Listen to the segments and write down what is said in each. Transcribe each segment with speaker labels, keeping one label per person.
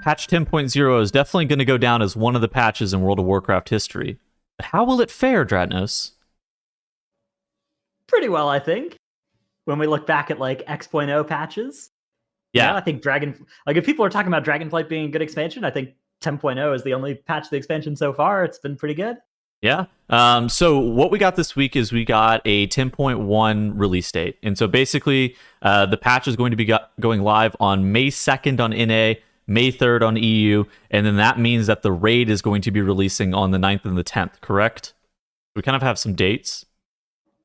Speaker 1: Patch 10.0 is definitely going to go down as one of the patches in World of Warcraft history. But how will it fare, Dratnos?
Speaker 2: Pretty well, I think. When we look back at like X.0 patches,
Speaker 1: Yeah,
Speaker 2: I think if people are talking about Dragonflight being a good expansion, I think 10.0 is the only patch of the expansion so far. It's been pretty good.
Speaker 1: Yeah. So what we got this week is we got a 10.1 release date. And so basically, the patch is going to be going live on May 2nd on NA, May 3rd on EU, and then that means that the raid is going to be releasing on the 9th and the 10th, correct? We kind of have some dates.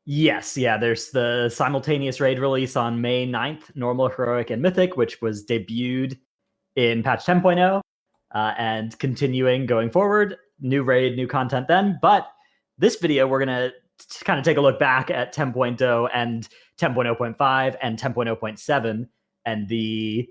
Speaker 2: Yes, yeah, there's the simultaneous raid release on May 9th, normal, heroic, and mythic, which was debuted in patch 10.0, and continuing going forward, new raid, new content then. But this video, we're going to kind of take a look back at 10.0 and 10.0.5 and 10.0.7 and the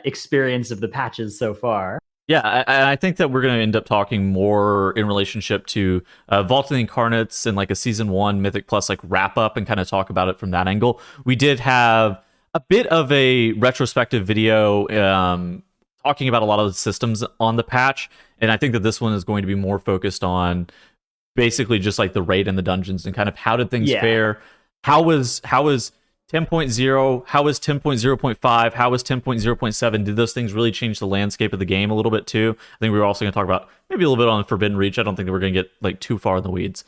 Speaker 2: experience of the patches so far.
Speaker 1: Yeah, I think that we're going to end up talking more in relationship to Vault of the Incarnates and like a Season 1 Mythic Plus like wrap up and kind of talk about it from that angle. We did have a bit of a retrospective video talking about a lot of the systems on the patch, and I think that this one is going to be more focused on basically just like the raid and the dungeons and kind of how did things fare. How was 10.0, how was 10.0.5, how was 10.0.7? Did those things really change the landscape of the game a little bit too? I think we were also going to talk about maybe a little bit on Forbidden Reach. I don't think that we're going to get like too far in the weeds.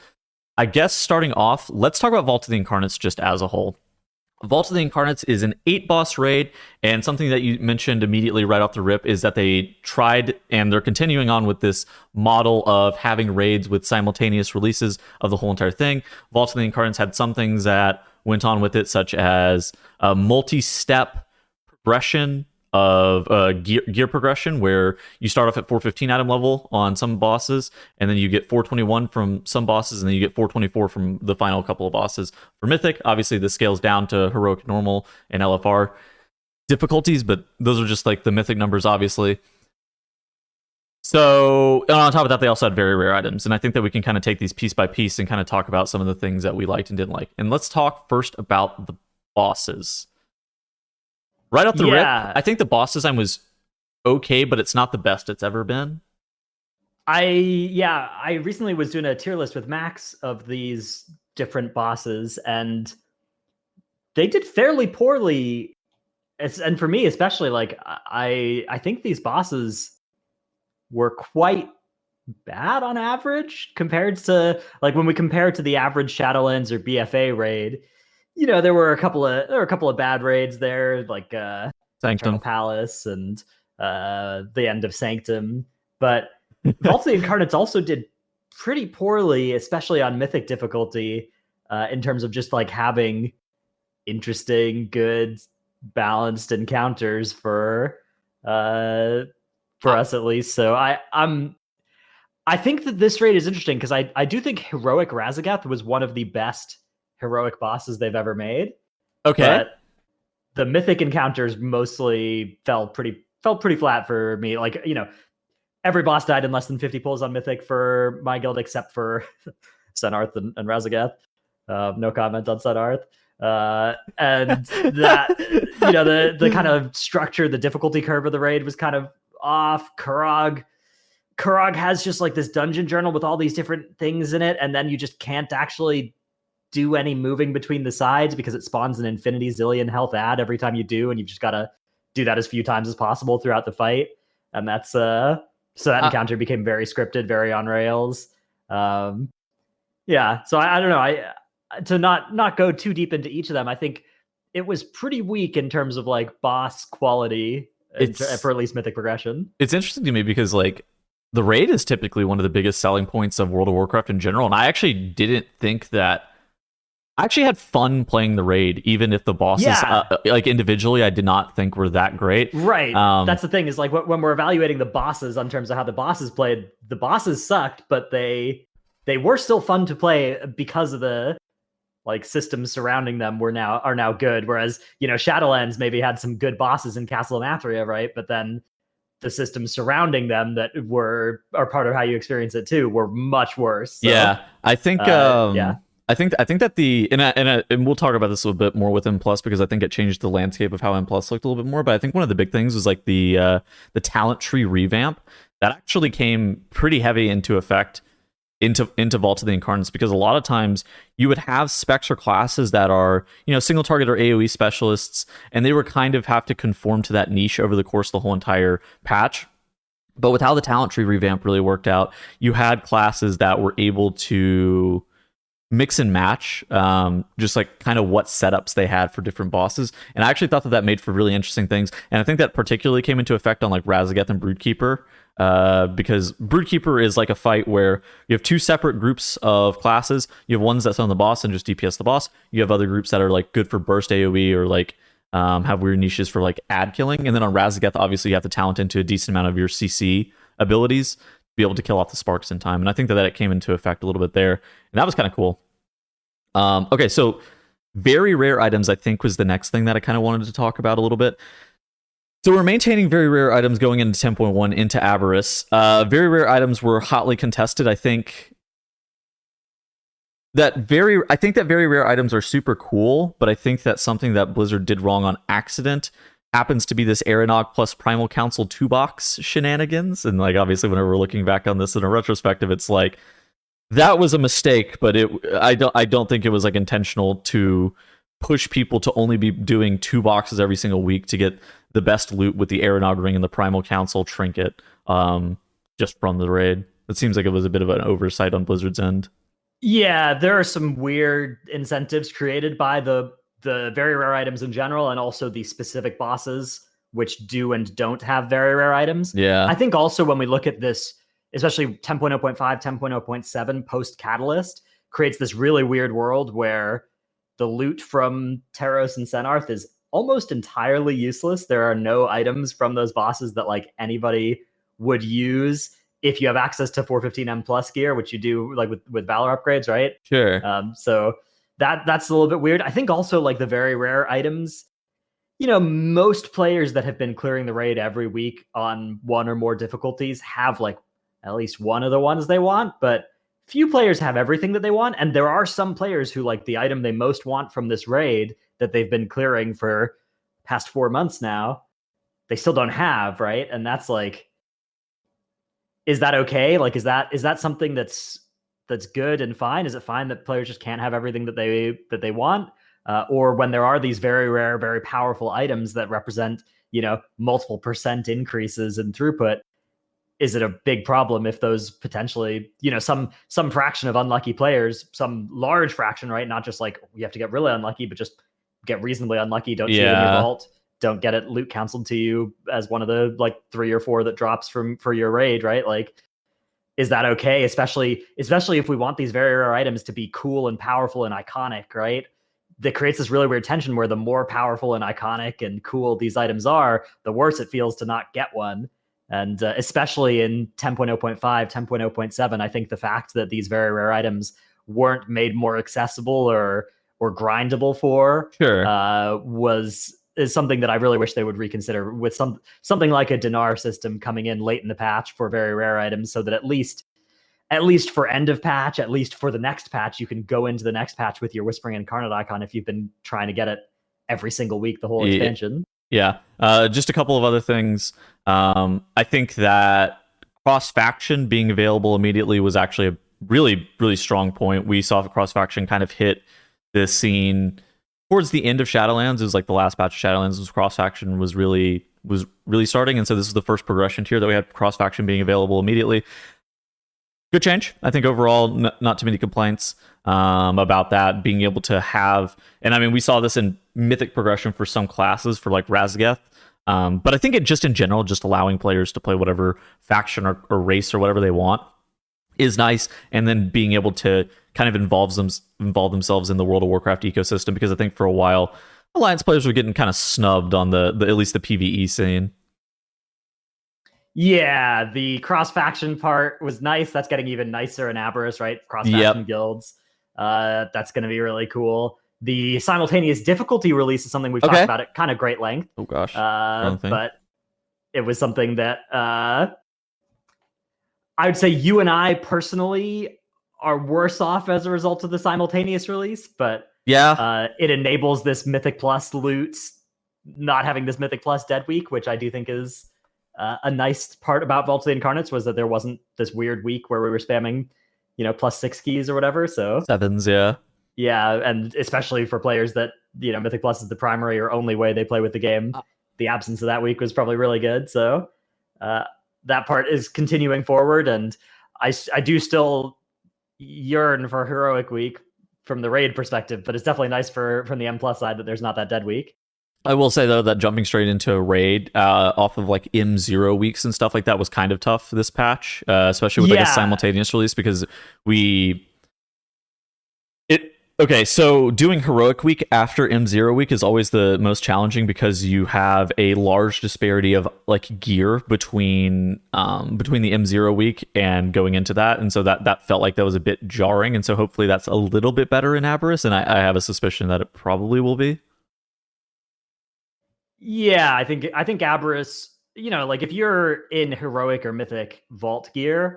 Speaker 1: I guess starting off, let's talk about Vault of the Incarnates just as a whole. Vault of the Incarnates is an 8-boss raid, and something that you mentioned immediately right off the rip is that they tried, and they're continuing on with this model of having raids with simultaneous releases of the whole entire thing. Vault of the Incarnates had some things that went on with it, such as a multi-step progression of gear progression, where you start off at 415 item level on some bosses, and then you get 421 from some bosses, and then you get 424 from the final couple of bosses. For Mythic, obviously this scales down to Heroic, Normal, and LFR difficulties, but those are just like the Mythic numbers, obviously. So, and on top of that, they also had very rare items, and I think that we can kind of take these piece by piece and kind of talk about some of the things that we liked and didn't like. And let's talk first about the bosses. Right off the rip, I think the boss design was okay, but it's not the best it's ever been.
Speaker 2: I recently was doing a tier list with Max of these different bosses, and they did fairly poorly. And for me, especially, like I think these bosses were quite bad on average compared to like when we compare it to the average Shadowlands or BFA raid. You know, there were a couple of bad raids there, like
Speaker 1: Sanctum
Speaker 2: Palace and the end of Sanctum. But Vault of the Incarnates also did pretty poorly, especially on Mythic difficulty, in terms of just like having interesting, good, balanced encounters for us at least. So I think that this raid is interesting because I do think Heroic Razagath was one of the best heroic bosses they've ever made.
Speaker 1: Okay.
Speaker 2: But the Mythic encounters mostly fell pretty flat for me. Like, you know, every boss died in less than 50 pulls on Mythic for my guild except for Sunarth and Razagath. No comment on Sunarth. And that, you know, the kind of structure, the difficulty curve of the raid was kind of off. Karag has just like this dungeon journal with all these different things in it, and then you just can't actually do any moving between the sides because it spawns an infinity zillion health ad every time you do, and you've just got to do that as few times as possible throughout the fight. And that's so that encounter became very scripted, very on rails. So I don't know. To not go too deep into each of them, I think it was pretty weak in terms of like boss quality for at least Mythic progression.
Speaker 1: It's interesting to me because like the raid is typically one of the biggest selling points of World of Warcraft in general, and I actually didn't think that. I actually had fun playing the raid, even if the bosses, like individually, I did not think were that great.
Speaker 2: Right. That's the thing is like when we're evaluating the bosses in terms of how the bosses played, the bosses sucked, but they were still fun to play because of the like systems surrounding them are now good. Whereas, you know, Shadowlands maybe had some good bosses in Castle Amathria, right? But then the systems surrounding them that are part of how you experience it too were much worse. So,
Speaker 1: yeah, I think I think that and we'll talk about this a little bit more with M Plus because I think it changed the landscape of how M Plus looked a little bit more. But I think one of the big things was like the talent tree revamp that actually came pretty heavy into effect into Vault of the Incarnates, because a lot of times you would have specs or classes that are, single target or AoE specialists, and they were kind of have to conform to that niche over the course of the whole entire patch. But with how the talent tree revamp really worked out, you had classes that were able to mix and match, just like kind of what setups they had for different bosses. And I actually thought that made for really interesting things. And I think that particularly came into effect on like Razageth and Broodkeeper, because Broodkeeper is like a fight where you have two separate groups of classes. You have ones that stun the boss and just DPS the boss. You have other groups that are like good for burst AoE or like have weird niches for like ad killing. And then on Razageth, obviously you have to talent into a decent amount of your CC abilities to be able to kill off the sparks in time. And I think that it came into effect a little bit there, and that was kind of cool. Okay, so very rare items, I think, was the next thing that I kind of wanted to talk about a little bit. So we're maintaining very rare items going into 10.1 into Aberrus. Very rare items were hotly contested. I think that very rare items are super cool, but I think that something that Blizzard did wrong on accident happens to be this Aeronog plus Primal Council 2-box shenanigans. And like obviously whenever we're looking back on this in a retrospective, it's like that was a mistake, but I don't think it was like intentional to push people to only be doing 2 boxes every single week to get the best loot with the Aeronog ring and the Primal Council trinket, just from the raid. It seems like it was a bit of an oversight on Blizzard's end.
Speaker 2: Yeah, there are some weird incentives created by the very rare items in general, and also the specific bosses which do and don't have very rare items.
Speaker 1: Yeah.
Speaker 2: I think also when we look at this, especially 10.0.5, 10.0.7 post Catalyst, creates this really weird world where the loot from Teros and Senarth is almost entirely useless. There are no items from those bosses that like anybody would use if you have access to 415M plus gear, which you do like with Valor upgrades, right?
Speaker 1: Sure.
Speaker 2: So that's a little bit weird. I think also like the very rare items, most players that have been clearing the raid every week on one or more difficulties have like at least one of the ones they want, but few players have everything that they want. And there are some players who like the item they most want from this raid that they've been clearing for past 4 months now, they still don't have, right? And that's like, is that okay? Like, is that something that's good and fine? Is it fine that players just can't have everything that they want? Or when there are these very rare, very powerful items that represent, multiple % increases in throughput, is it a big problem if those potentially, some fraction of unlucky players, some large fraction, right? Not just like you have to get really unlucky, but just get reasonably unlucky, don't see it in your vault, don't get it loot counseled to you as one of the like 3 or 4 that drops for your raid, right? Like, is that okay? Especially if we want these very rare items to be cool and powerful and iconic, right? That creates this really weird tension where the more powerful and iconic and cool these items are, the worse it feels to not get one. And especially in 10.0.5, 10.0.7, I think the fact that these very rare items weren't made more accessible or grindable for is something that I really wish they would reconsider with something like a dinar system coming in late in the patch for very rare items, so that at least for end of patch, at least for the next patch, you can go into the next patch with your Whispering Incarnate icon if you've been trying to get it every single week, the whole expansion.
Speaker 1: Yeah. Just a couple of other things. I think that cross-faction being available immediately was actually a really, really strong point. We saw the cross-faction kind of hit the scene towards the end of Shadowlands. It was like the last patch of Shadowlands was cross-faction was really starting. And so this is the first progression tier that we had cross-faction being available immediately. Good change. I think overall, not too many complaints about that being able to have. And I mean, we saw this in Mythic progression for some classes for like Razageth. But I think it just in general, just allowing players to play whatever faction or race or whatever they want is nice. And then being able to kind of involve themselves in the World of Warcraft ecosystem, because I think for a while, Alliance players were getting kind of snubbed on the at least the PvE scene.
Speaker 2: Yeah, the cross-faction part was nice. That's getting even nicer in Aberrus, right? Cross-faction guilds. That's going to be really cool. The simultaneous difficulty release is something we've talked about at kind of great length.
Speaker 1: Oh, gosh.
Speaker 2: But it was something that I would say you and I personally are worse off as a result of the simultaneous release, but
Speaker 1: Yeah,
Speaker 2: it enables this Mythic Plus loot, not having this Mythic Plus dead week, which I do think is a nice part about Vault of the Incarnates, was that there wasn't this weird week where we were spamming, +6 keys or whatever. So
Speaker 1: sevens, yeah.
Speaker 2: yeah, and especially for players that Mythic Plus is the primary or only way they play with the game, the absence of that week was probably really good. So that part is continuing forward, and I do still yearn for Heroic Week from the raid perspective, but it's definitely nice from the M plus side that there's not that dead week.
Speaker 1: I will say though that jumping straight into a raid off of like M0 weeks and stuff like that was kind of tough this patch, especially with like a simultaneous release, because okay, so doing Heroic Week after M0 week is always the most challenging because you have a large disparity of like gear between the M0 week and going into that, and so that felt like that was a bit jarring, and so hopefully that's a little bit better in Aberrus, and I have a suspicion that it probably will be.
Speaker 2: Yeah, I think Aberrus, like if you're in Heroic or Mythic Vault gear,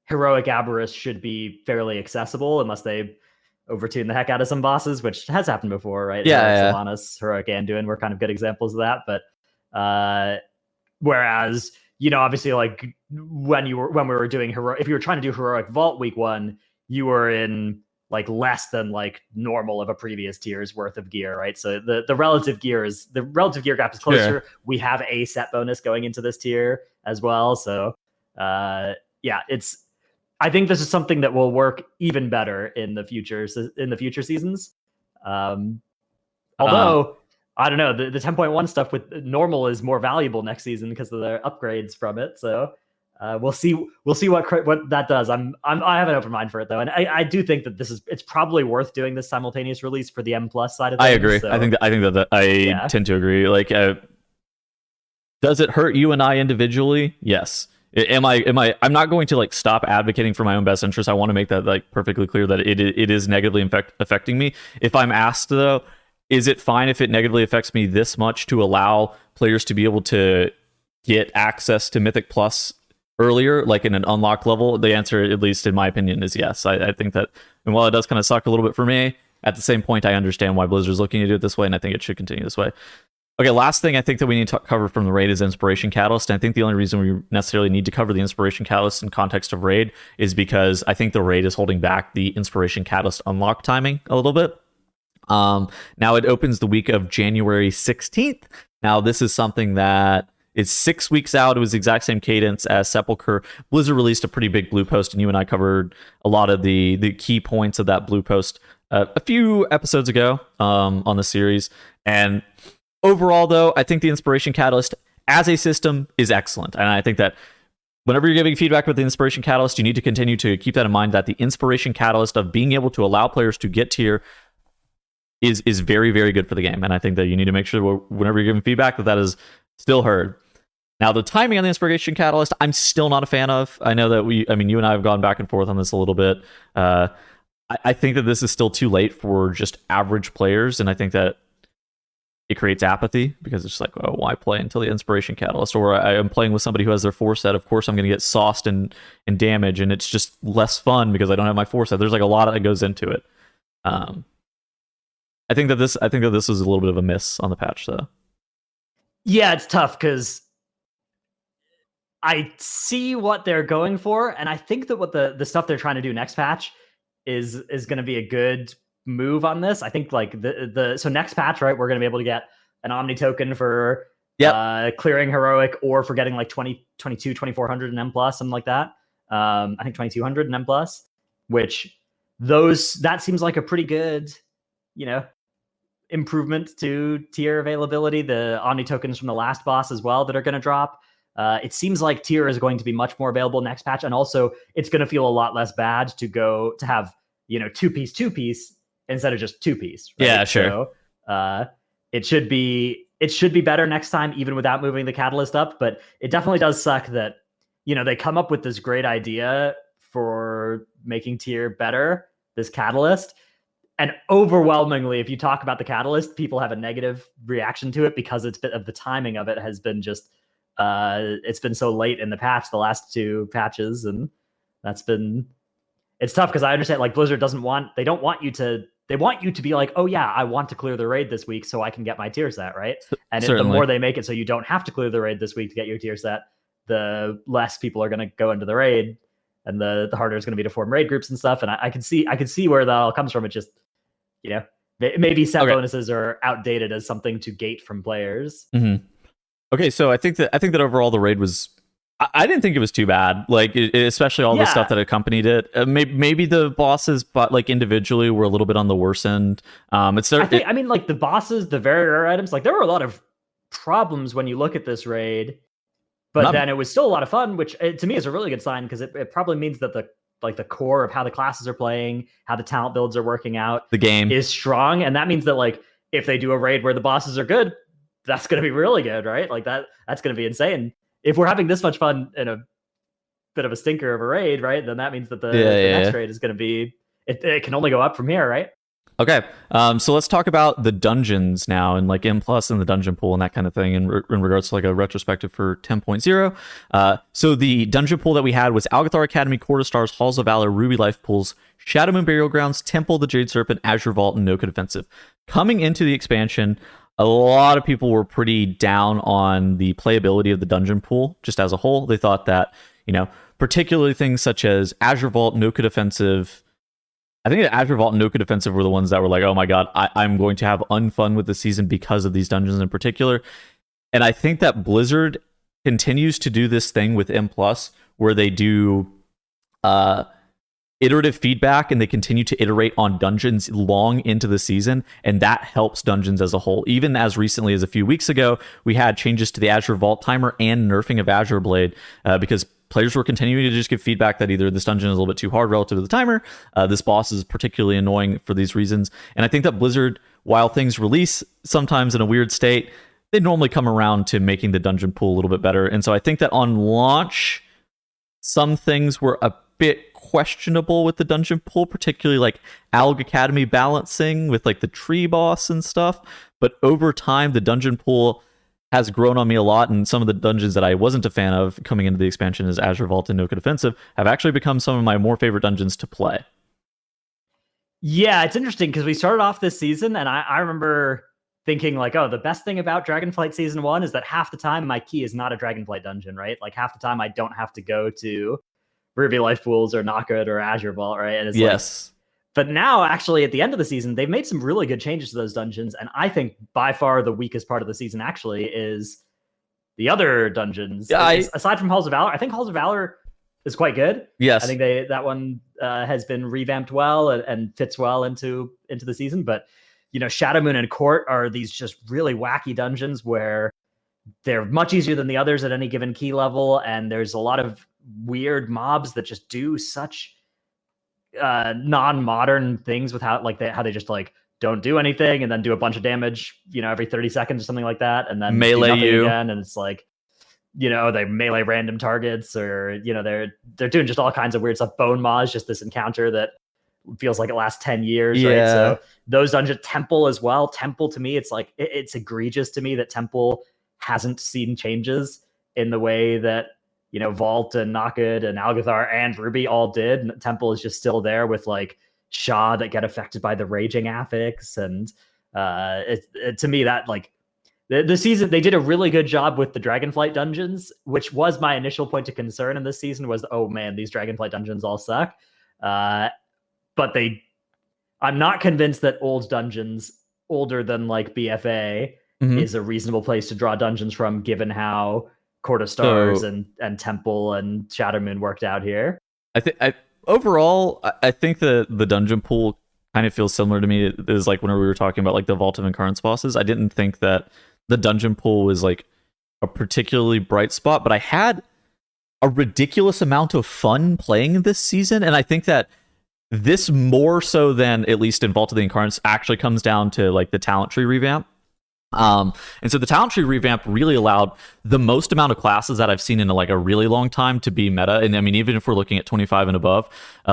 Speaker 2: Heroic Aberrus should be fairly accessible unless they overtune the heck out of some bosses, which has happened before, right?
Speaker 1: Yeah,
Speaker 2: Sylvanas, Heroic Anduin were kind of good examples of that. But whereas, obviously, like when we were doing Heroic, if you were trying to do Heroic Vault week 1, you were in like less than like normal of a previous tier's worth of gear, right? So the relative gear gap is closer.
Speaker 1: Sure.
Speaker 2: We have a set bonus going into this tier as well. So yeah, I think this is something that will work even better in the future seasons. Although I don't know, the 10.1 stuff with normal is more valuable next season because of the upgrades from it. So we'll see what that does. I have an open mind for it though, and I do think that it's probably worth doing this simultaneous release for the M plus side of things.
Speaker 1: I agree.
Speaker 2: So,
Speaker 1: I think that I tend to agree. Like, does it hurt you and I individually? Yes. I'm not going to like stop advocating for my own best interest. I want to make that like perfectly clear that it is negatively affecting me. If I'm asked though, is it fine if it negatively affects me this much to allow players to be able to get access to Mythic Plus earlier, like in an unlocked level? The answer, at least in my opinion, is yes. I think that, and while it does kind of suck a little bit for me, at the same point, I understand why Blizzard's looking to do it this way, and I think it should continue this way. Okay, last thing I think that we need to cover from the raid is Inspiration Catalyst. And I think the only reason we necessarily need to cover the Inspiration Catalyst in context of raid is because I think the raid is holding back the Inspiration Catalyst unlock timing a little bit. Now it opens the week of January 16th. Now this is something that is 6 weeks out. It was the exact same cadence as Sepulchre. Blizzard released a pretty big blue post, and you and I covered a lot of the key points of that blue post a few episodes ago on the series. And overall, though, I think the Inspiration Catalyst as a system is excellent. And I think that whenever you're giving feedback with the Inspiration Catalyst, you need to continue to keep that in mind, that the Inspiration Catalyst of being able to allow players to get tier is very, very good for the game. And I think that you need to make sure whenever you're giving feedback that is still heard. Now, the timing on the Inspiration Catalyst, I'm still not a fan of. I know that you and I have gone back and forth on this a little bit. I think that this is still too late for just average players, and I think that it creates apathy because it's just like, oh, why play until the Inspiration Catalyst? Or I am playing with somebody who has their 4-set. Of course, I'm going to get sauced and damage, and it's just less fun because I don't have my 4-set. There's like a lot that goes into it. I think that this was a little bit of a miss on the patch, though.
Speaker 2: Yeah, it's tough because I see what they're going for, and I think that what the stuff they're trying to do next patch is going to be a good move on this. I think like so next patch, right, we're going to be able to get an Omni token for clearing Heroic, or for getting like 2400 in M plus, something like that. I think 2200 in M plus, which that seems like a pretty good, improvement to tier availability. The Omni tokens from the last boss as well that are going to drop. It seems like tier is going to be much more available next patch, and also it's going to feel a lot less bad to have 2-piece instead of just 2-piece. Right?
Speaker 1: Yeah, sure.
Speaker 2: So it should be better next time, even without moving the catalyst up. But it definitely does suck that they come up with this great idea for making tier better, this catalyst. And overwhelmingly, if you talk about the catalyst, people have a negative reaction to it because the timing of it has been just it's been so late in the patch, the last 2 patches, and that's been it's tough because I understand like Blizzard they want you to be like, oh yeah, I want to clear the raid this week so I can get my tier set, right? And the more they make it so you don't have to clear the raid this week to get your tier set, the less people are going to go into the raid, and the harder it's going to be to form raid groups and stuff. And I can see where that all comes from. It just, maybe set bonuses are outdated as something to gate from players.
Speaker 1: Mm-hmm. Okay, so I think that overall the raid was. I didn't think it was too bad, like especially all the stuff that accompanied it. Maybe the bosses, but like individually, were a little bit on the worse end. I
Speaker 2: mean, like the bosses, the very rare items, like there were a lot of problems when you look at this raid, but then it was still a lot of fun, which to me is a really good sign because it probably means that the core of how the classes are playing, how the talent builds are working out,
Speaker 1: the game
Speaker 2: is strong, and that means that like if they do a raid where the bosses are good, that's going to be really good, right? Like that's going to be insane. If we're having this much fun in a bit of a stinker of a raid, right, then that means that the next raid is going to be, it can only go up from here, right?
Speaker 1: Okay, so let's talk about the dungeons now, and like M+ and the dungeon pool and that kind of thing in regards to like a retrospective for 10.0. So the dungeon pool that we had was Algathar Academy, Court of Stars, Halls of Valor, Ruby Life Pools, Shadow Moon Burial Grounds, Temple, the Jade Serpent, Azure Vault, and Noka Defensive. Coming into the expansion, a lot of people were pretty down on the playability of the dungeon pool just as a whole. They thought that, particularly things such as Azure Vault, Noka Defensive. I think that Azure Vault and Noka Defensive were the ones that were like, oh my god, I'm going to have unfun with the season because of these dungeons in particular. And I think that Blizzard continues to do this thing with M+, where they do iterative feedback and they continue to iterate on dungeons long into the season, and that helps dungeons as a whole. Even as recently as a few weeks ago, we had changes to the Azure Vault timer and nerfing of Azure Blade because players were continuing to just give feedback that either this dungeon is a little bit too hard relative to the timer, this boss is particularly annoying for these reasons. And I think that Blizzard, while things release sometimes in a weird state, they normally come around to making the dungeon pool a little bit better. And so I think that on launch, some things were a bit questionable with the dungeon pool, particularly like Alg Academy balancing with like the tree boss and stuff. But over time, the dungeon pool has grown on me a lot, and some of the dungeons that I wasn't a fan of coming into the expansion as Azure Vault and Noka Defensive have actually become some of my more favorite dungeons to play.
Speaker 2: Yeah, it's interesting because we started off this season, and I remember thinking like, oh, the best thing about Dragonflight Season 1 is that half the time my key is not a Dragonflight dungeon, right? Like half the time I don't have to go to Ruby Life Pools or Knockout or Azure Vault, right? And it's
Speaker 1: yes.
Speaker 2: But now, actually, at the end of the season, they've made some really good changes to those dungeons. And I think by far the weakest part of the season actually is the other dungeons.
Speaker 1: Yeah,
Speaker 2: aside from Halls of Valor, I think Halls of Valor is quite good.
Speaker 1: Yes.
Speaker 2: I think that one has been revamped well and fits well into the season. But, Shadow Moon and Court are these just really wacky dungeons where they're much easier than the others at any given key level. And there's a lot of weird mobs that just do such non-modern things with how they just like don't do anything and then do a bunch of damage every 30 seconds or something like that, and then
Speaker 1: melee you
Speaker 2: again, and it's like they melee random targets, or they're doing just all kinds of weird stuff. Bone Maw is just this encounter that feels like it lasts 10 years, right? So those dungeons, Temple as well. Temple, to me, it's like it's egregious to me that Temple hasn't seen changes in the way that Vault and Knockout and Algathar and Ruby all did. Temple is just still there with like Shaw that get affected by the Raging Affix. And to me, that like the season, they did a really good job with the Dragonflight dungeons, which was my initial point of concern in this season was, oh man, these Dragonflight dungeons all suck. But I'm not convinced that old dungeons, older than like BFA, is a reasonable place to draw dungeons from, given how Court of Stars and Temple and Shadow Moon worked out here.
Speaker 1: Overall, I think the dungeon pool kind of feels similar to me. It is like whenever we were talking about like the Vault of Incarnates bosses. I didn't think that the dungeon pool was like a particularly bright spot, but I had a ridiculous amount of fun playing this season, and I think that this more so than at least in Vault of the Incarnates actually comes down to like the talent tree revamp. And so the talent tree revamp really allowed the most amount of classes that I've seen in like a really long time to be meta. And I mean, even if we're looking at 25 and above,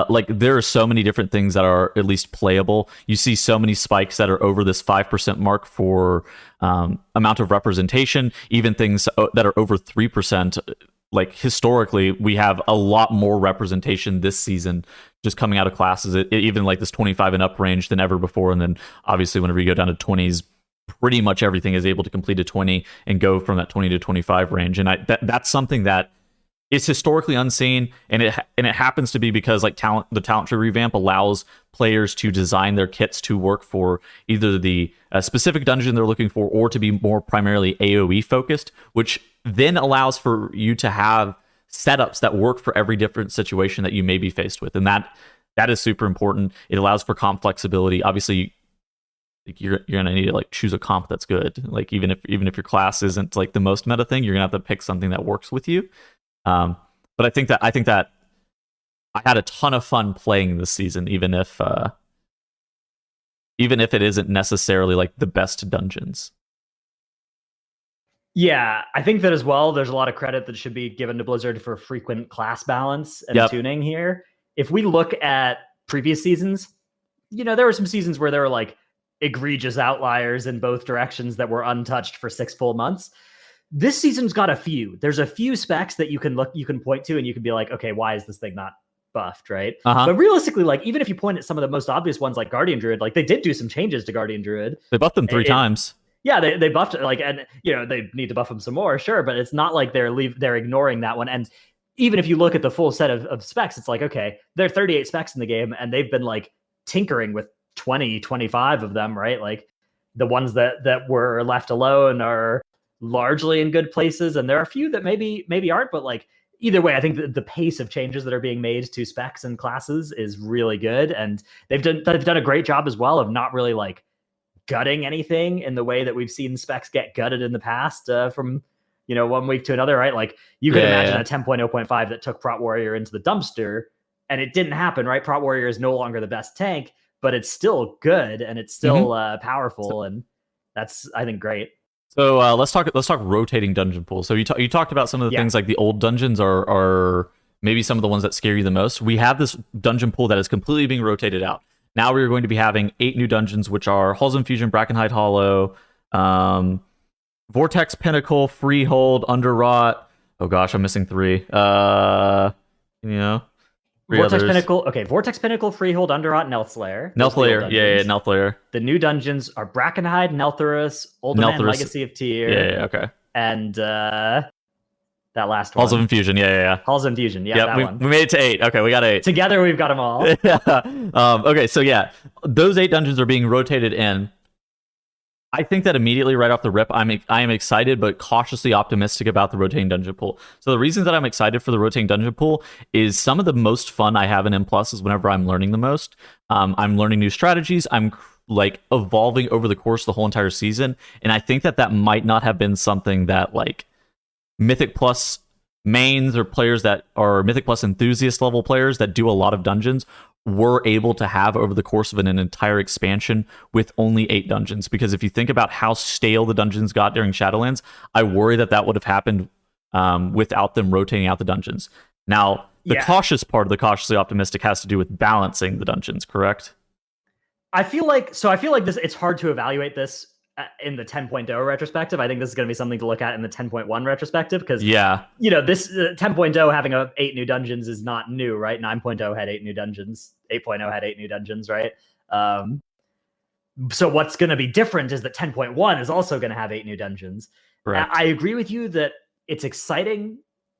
Speaker 1: like there are so many different things that are at least playable. You see so many spikes that are over this 5% mark for amount of representation, even things that are over 3%. Like historically, we have a lot more representation this season just coming out of classes, even like this 25 and up range than ever before. And then obviously whenever you go down to 20s, pretty much everything is able to complete a 20 and go from that 20 to 25 range. And that's something that is historically unseen, and it happens to be because like the talent tree revamp allows players to design their kits to work for either the specific dungeon they're looking for, or to be more primarily AoE focused, which then allows for you to have setups that work for every different situation that you may be faced with, and that is super important. It allows for comp flexibility. Obviously, you're gonna need to like choose a comp that's good. Like even if your class isn't like the most meta thing, you're gonna have to pick something that works with you. But I think that I had a ton of fun playing this season, even if it isn't necessarily like the best dungeons.
Speaker 2: Yeah, I think that as well. There's a lot of credit that should be given to Blizzard for frequent class balance and tuning here. If we look at previous seasons, there were some seasons where there were like egregious outliers in both directions that were untouched for 6 full months. This season's got a few. There's a few specs that you can point to, and you can be like, okay, why is this thing not buffed, right? But realistically, like even if you point at some of the most obvious ones, like Guardian Druid, like they did do some changes to Guardian Druid.
Speaker 1: They buffed them 3 times.
Speaker 2: Yeah, they buffed it, like, and they need to buff them some more, sure, but it's not like they're ignoring that one. And even if you look at the full set of specs, it's like, okay, there are 38 specs in the game, and they've been like tinkering with 20, 25 of them, right? Like the ones that were left alone are largely in good places, and there are a few that maybe aren't, but like either way, I think the pace of changes that are being made to specs and classes is really good, and they've done a great job as well of not really like gutting anything in the way that we've seen specs get gutted in the past from 1 week to another, right? Like you can imagine a 10.0.5 that took Prot Warrior into the dumpster, and it didn't happen, right? Prot Warrior is no longer the best tank, but it's still good and it's still powerful, and that's, I think, great.
Speaker 1: So let's talk rotating dungeon pools. So you talked about some of the things like the old dungeons are maybe some of the ones that scare you the most. We have this dungeon pool that is completely being rotated out. Now we're going to be having 8 new dungeons, which are Halls of Infusion, Brackenhide Hollow, Vortex Pinnacle, Freehold, Underwrought. Oh gosh, I'm missing 3.
Speaker 2: Vortex Pinnacle, Vortex Pinnacle, Freehold, Underwrought, Nelthlayer.
Speaker 1: Nelthlayer, Nelthlayer.
Speaker 2: The new dungeons are Brackenhide, Neltharus, Old Man, Legacy of Tyr.
Speaker 1: Yeah, okay.
Speaker 2: And that last one.
Speaker 1: Halls of Infusion,
Speaker 2: Halls of Infusion,
Speaker 1: that one. We made it to 8. Okay, we got 8.
Speaker 2: Together, we've got them all.
Speaker 1: Okay, so those 8 dungeons are being rotated in. I think that immediately right off the rip, I am excited but cautiously optimistic about the rotating dungeon pool. So the reasons that I'm excited for the rotating dungeon pool is some of the most fun I have in M+ is whenever I'm learning the most. I'm learning new strategies. I'm like evolving over the course of the whole entire season, and I think that might not have been something that like Mythic Plus mains or players that are Mythic Plus enthusiast level players that do a lot of dungeons were able to have over the course of an entire expansion with only 8 dungeons. Because if you think about how stale the dungeons got during Shadowlands, I worry that would have happened without them rotating out the dungeons. Now, the cautious part of the cautiously optimistic has to do with balancing the dungeons, correct?
Speaker 2: I feel like this, it's hard to evaluate this in the 10.0 retrospective. I think this is going to be something to look at in the 10.1 retrospective, because this 10.0 having 8 new dungeons is not new, right? 9.0 had 8 new dungeons, 8.0 had 8 new dungeons, right? So what's going to be different is that 10.1 is also going to have 8 new dungeons. Correct. I agree with you that it's exciting,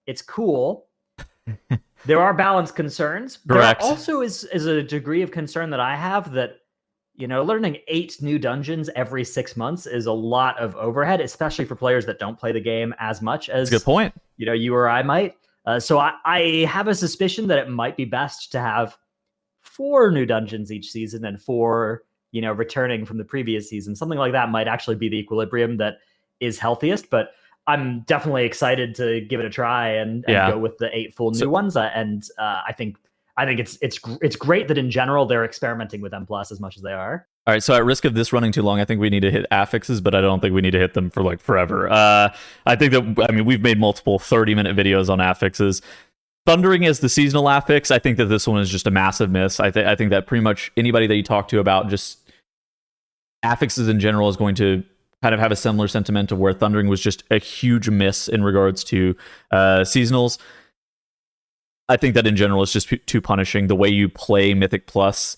Speaker 2: it's cool. There are balance concerns.
Speaker 1: Correct.
Speaker 2: There also is a degree of concern that I have that learning 8 new dungeons every 6 months is a lot of overhead, especially for players that don't play the game as much as
Speaker 1: good point.
Speaker 2: You or I might. So I have a suspicion that it might be best to have 4 new dungeons each season and 4, returning from the previous season. Something like that might actually be the equilibrium that is healthiest. But I'm definitely excited to give it a try and go with the 8 full new ones. And I think it's great that in general they're experimenting with M+ as much as they are.
Speaker 1: All right, so at risk of this running too long, I think we need to hit affixes, but I don't think we need to hit them for like forever. I think that we've made multiple 30-minute videos on affixes. Thundering is the seasonal affix. I think that this one is just a massive miss. I think that pretty much anybody that you talk to about just affixes in general is going to kind of have a similar sentiment of where Thundering was just a huge miss in regards to seasonals. I think that in general it's just too punishing. The way you play Mythic Plus,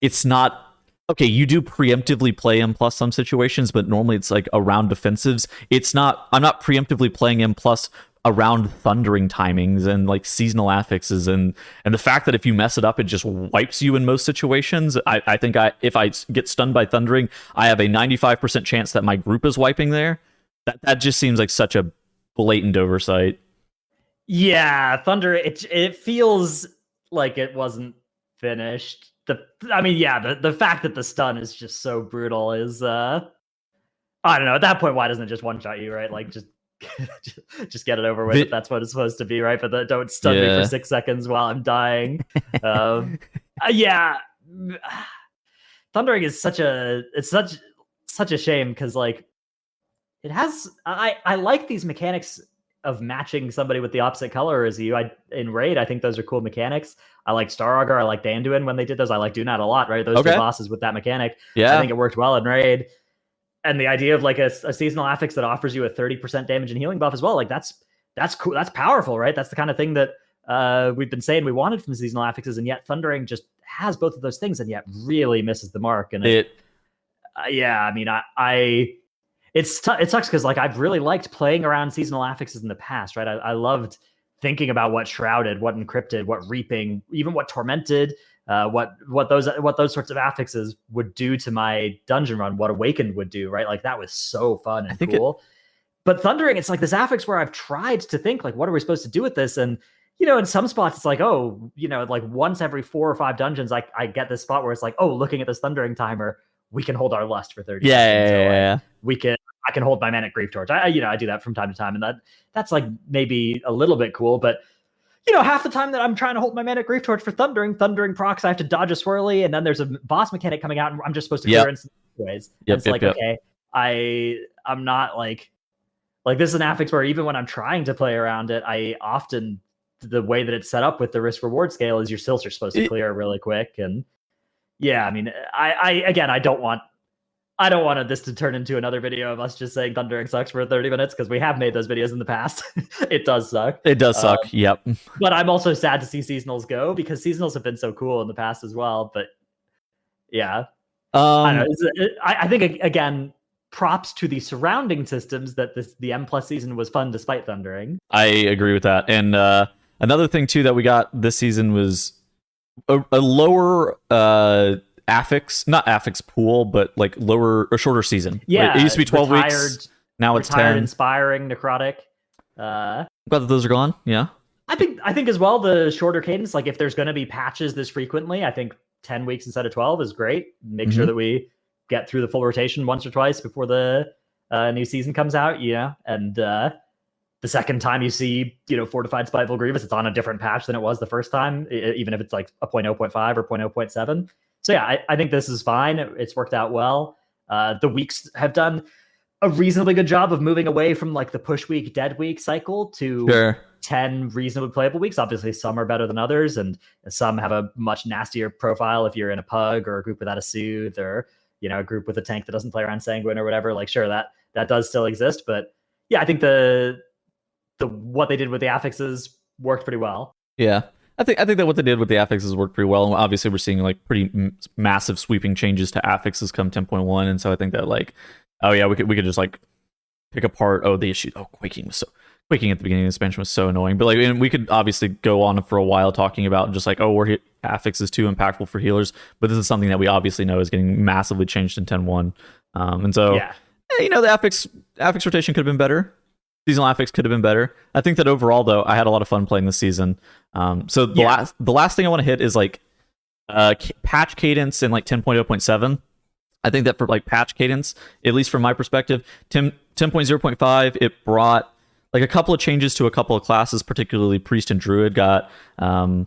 Speaker 1: it's not okay. You do preemptively play M plus some situations, but normally it's like around defensives. It's not. I'm not preemptively playing M plus around thundering timings and like seasonal affixes, and the fact that if you mess it up, it just wipes you in most situations. I think if I get stunned by thundering, I have a 95% chance that my group is wiping there. That just seems like such a blatant oversight.
Speaker 2: Yeah, Thunder. It feels like it wasn't finished. The fact that the stun is just so brutal is I don't know. At that point, why doesn't it just one shot you, right? Like just just get it over with. If that's what it's supposed to be, right? But don't stun me for 6 seconds while I'm dying. Yeah, thundering is such a shame because like it has. I like these mechanics of matching somebody with the opposite color as you. In Raid, I think those are cool mechanics. I like Star Augur, I like Danduin when they did those. I like Dunat a lot, right? Those two bosses with that mechanic. Yeah. I think it worked well in Raid. And the idea of like a seasonal affix that offers you a 30% damage and healing buff as well, like that's cool. That's powerful, right? That's the kind of thing that we've been saying we wanted from seasonal affixes, and yet Thundering just has both of those things and yet really misses the mark. And it sucks because like I've really liked playing around seasonal affixes in the past, right? I loved thinking about what Shrouded, what Encrypted, what Reaping, even what Tormented, what those sorts of affixes would do to my dungeon run, what Awakened would do, right? Like that was so fun and cool. But Thundering, it's like this affix where I've tried to think like, what are we supposed to do with this? And in some spots it's like, like once every 4 or 5 dungeons, I get this spot where it's like, looking at this Thundering timer, we can hold our lust for 30 seconds. I can hold my Manic Grief Torch. I do that from time to time, and that's like maybe a little bit cool, but half the time that I'm trying to hold my Manic Grief Torch for Thundering procs, I have to dodge a swirly, and then there's a boss mechanic coming out, and I'm just supposed to clear instant ways. Okay, I'm not like this is an affix where even when I'm trying to play around it, I often, the way that it's set up with the risk reward scale is your silts are supposed to clear really quick, and yeah, I mean, I don't want this to turn into another video of us just saying Thundering sucks for 30 minutes because we have made those videos in the past. It does suck.
Speaker 1: It does suck. Yep.
Speaker 2: But I'm also sad to see seasonals go because seasonals have been so cool in the past as well. But yeah, I don't know. I think again, props to the surrounding systems that the M plus season was fun despite Thundering.
Speaker 1: I agree with that. And another thing too that we got this season was a lower not affix pool, but like lower or shorter season.
Speaker 2: Yeah,
Speaker 1: it used to be 12 weeks. Now it's 10.
Speaker 2: Inspiring, necrotic.
Speaker 1: I'm glad that those are gone. Yeah,
Speaker 2: I think as well the shorter cadence. Like if there's going to be patches this frequently, I think 10 weeks instead of 12 is great. Make sure that we get through the full rotation once or twice before the new season comes out. And the second time you see Fortified Spiteful Grievous, it's on a different patch than it was the first time, even if it's like a 0.0.5 or 0.0.7. So yeah, I think this is fine. It's worked out well. The weeks have done a reasonably good job of moving away from like the push week, dead week cycle to 10 reasonably playable weeks. Obviously, some are better than others, and some have a much nastier profile if you're in a pug or a group without a soothe or a group with a tank that doesn't play around Sanguine or whatever. Like, sure, that does still exist, but yeah, I think the what they did with the affixes worked pretty well.
Speaker 1: Yeah. I think that what they did with the affixes worked pretty well. And obviously, we're seeing like pretty massive sweeping changes to affixes come 10.1, and so I think that like, we could just like pick apart. The issue. Quaking at the beginning of the expansion was so annoying. But like, and we could obviously go on for a while talking about just like, affix is too impactful for healers. But this is something that we obviously know is getting massively changed in 10.1. And so the affix rotation could have been better. Seasonal affix could have been better. I think that overall, though, I had a lot of fun playing this season. So the last thing I want to hit is like patch cadence in like 10.0.7. I think that for like patch cadence, at least from my perspective, 10.0.5, it brought like a couple of changes to a couple of classes, particularly Priest and Druid got a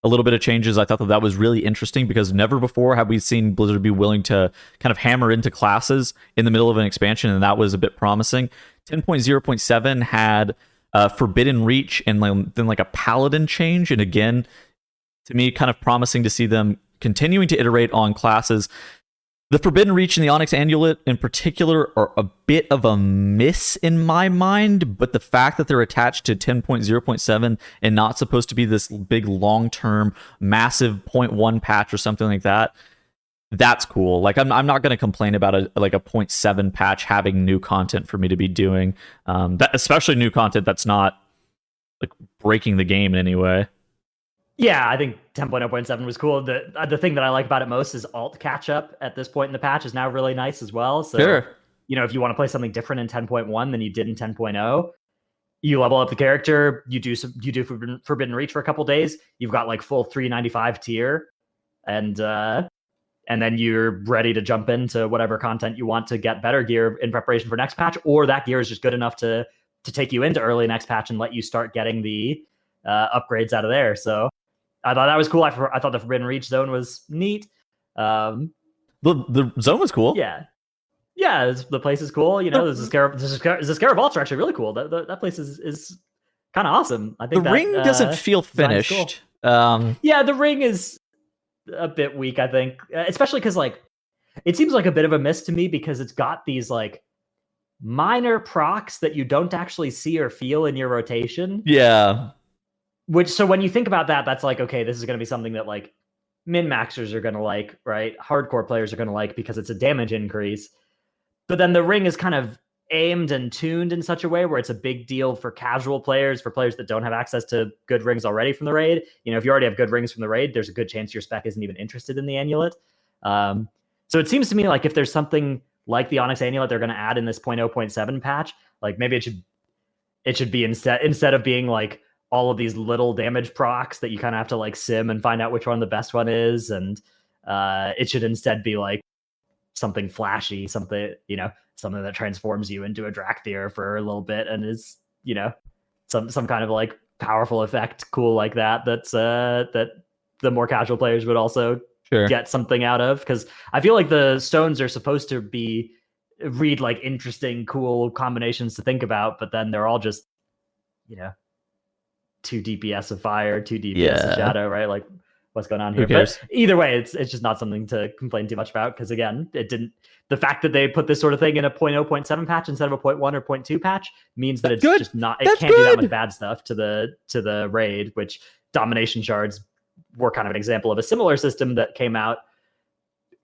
Speaker 1: little bit of changes. I thought that was really interesting because never before have we seen Blizzard be willing to kind of hammer into classes in the middle of an expansion, and that was a bit promising. 10.0.7 had Forbidden Reach and then like a Paladin change, and again, to me, kind of promising to see them continuing to iterate on classes The Forbidden Reach and the Onyx Amulet in particular are a bit of a miss in my mind, but the fact that they're attached to 10.0.7 and not supposed to be this big long-term massive 0.1 patch or something like that, that's cool. Like I'm not going to complain about a 0.7 patch having new content for me to be doing, that especially new content that's not like breaking the game in any way.
Speaker 2: Yeah, I think 10.0.7 was cool. The thing that I like about it most is alt catch up at this point in the patch is now really nice as well. So,
Speaker 1: Sure.
Speaker 2: if you want to play something different in 10.1 than you did in 10.0, you level up the character, you do Forbidden Reach for a couple days, you've got like full 395 tier, and then you're ready to jump into whatever content you want to get better gear in preparation for next patch, or that gear is just good enough to take you into early next patch and let you start getting the upgrades out of there. So I thought that was cool. I thought the Forbidden Reach zone was neat.
Speaker 1: The zone was cool.
Speaker 2: Yeah, the place is cool. The Zascara vaults are actually really cool. That place is kind of awesome. I think
Speaker 1: the ring doesn't feel finished.
Speaker 2: Cool. Yeah, the ring is a bit weak, I think, especially because like it seems like a bit of a miss to me because it's got these like minor procs that you don't actually see or feel in your rotation.
Speaker 1: Yeah.
Speaker 2: So when you think about that, that's like, okay, this is going to be something that like min-maxers are going to like, right? Hardcore players are going to like because it's a damage increase. But then the ring is kind of aimed and tuned in such a way where it's a big deal for casual players, for players that don't have access to good rings already from the raid. If you already have good rings from the raid, there's a good chance your spec isn't even interested in the amulet. So it seems to me like if there's something like the Onyx Amulet they're going to add in this 0.0.7 patch, like maybe it should be instead of being like all of these little damage procs that you kind of have to like sim and find out which one the best one is, and it should instead be like something flashy, something that transforms you into a Drakthir for a little bit and is some kind of like powerful effect, cool like that. That's that the more casual players would also get something out of, because I feel like the stones are supposed to read like interesting, cool combinations to think about, but then they're all just 2 DPS of fire, 2 DPS of shadow, right? Like, what's going on here? But either way, it's just not something to complain too much about, because again, the fact that they put this sort of thing in a 0.0.7 patch instead of a 0.1 or 0.2 patch means that just not, it can't do that much bad stuff to the raid, which domination shards were kind of an example of a similar system that came out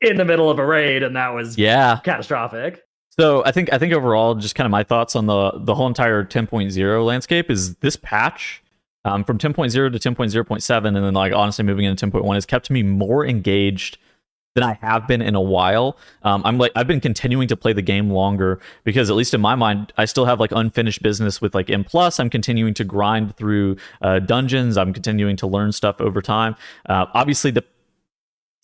Speaker 2: in the middle of a raid, and that was catastrophic.
Speaker 1: So I think overall, just kind of my thoughts on the whole entire 10.0 landscape is this patch from 10.0 to 10.0.7, and then like honestly moving into 10.1 has kept me more engaged than I have been in a while. I've been continuing to play the game longer because, at least in my mind, I still have like unfinished business with like M+. I'm continuing to grind through dungeons. I'm continuing to learn stuff over time. Obviously, the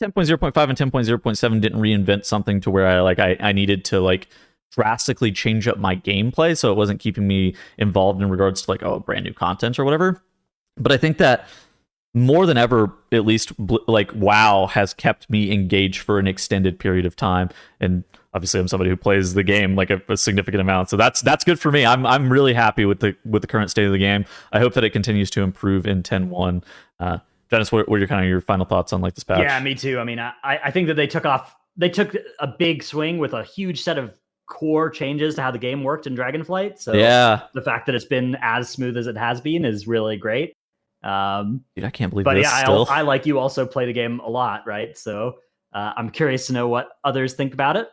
Speaker 1: 10.0.5 and 10.0.7 didn't reinvent something to where I needed to like drastically change up my gameplay, so it wasn't keeping me involved in regards to like brand new content or whatever. But I think that more than ever, at least like WoW has kept me engaged for an extended period of time, and obviously I'm somebody who plays the game like a significant amount, so that's good for me. I'm really happy with the current state of the game. I hope that it continues to improve in 10.1. Dennis, what are your final thoughts on like this patch?
Speaker 2: Yeah, me too. I mean, I think that they took a big swing with a huge set of core changes to how the game worked in Dragonflight. So the fact that it's been as smooth as it has been is really great.
Speaker 1: Dude, I can't believe
Speaker 2: but
Speaker 1: this.
Speaker 2: Yeah,
Speaker 1: still.
Speaker 2: I like you also play the game a lot, right? So I'm curious to know what others think about it.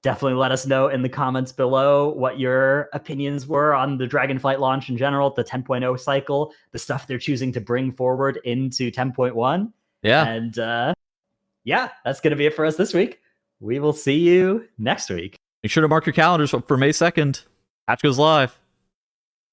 Speaker 2: Definitely let us know in the comments below what your opinions were on the Dragonflight launch in general, the 10.0 cycle, the stuff they're choosing to bring forward into 10.1.
Speaker 1: Yeah.
Speaker 2: And that's going to be it for us this week. We will see you next week.
Speaker 1: Make sure to mark your calendars for May 2nd. Patch goes live.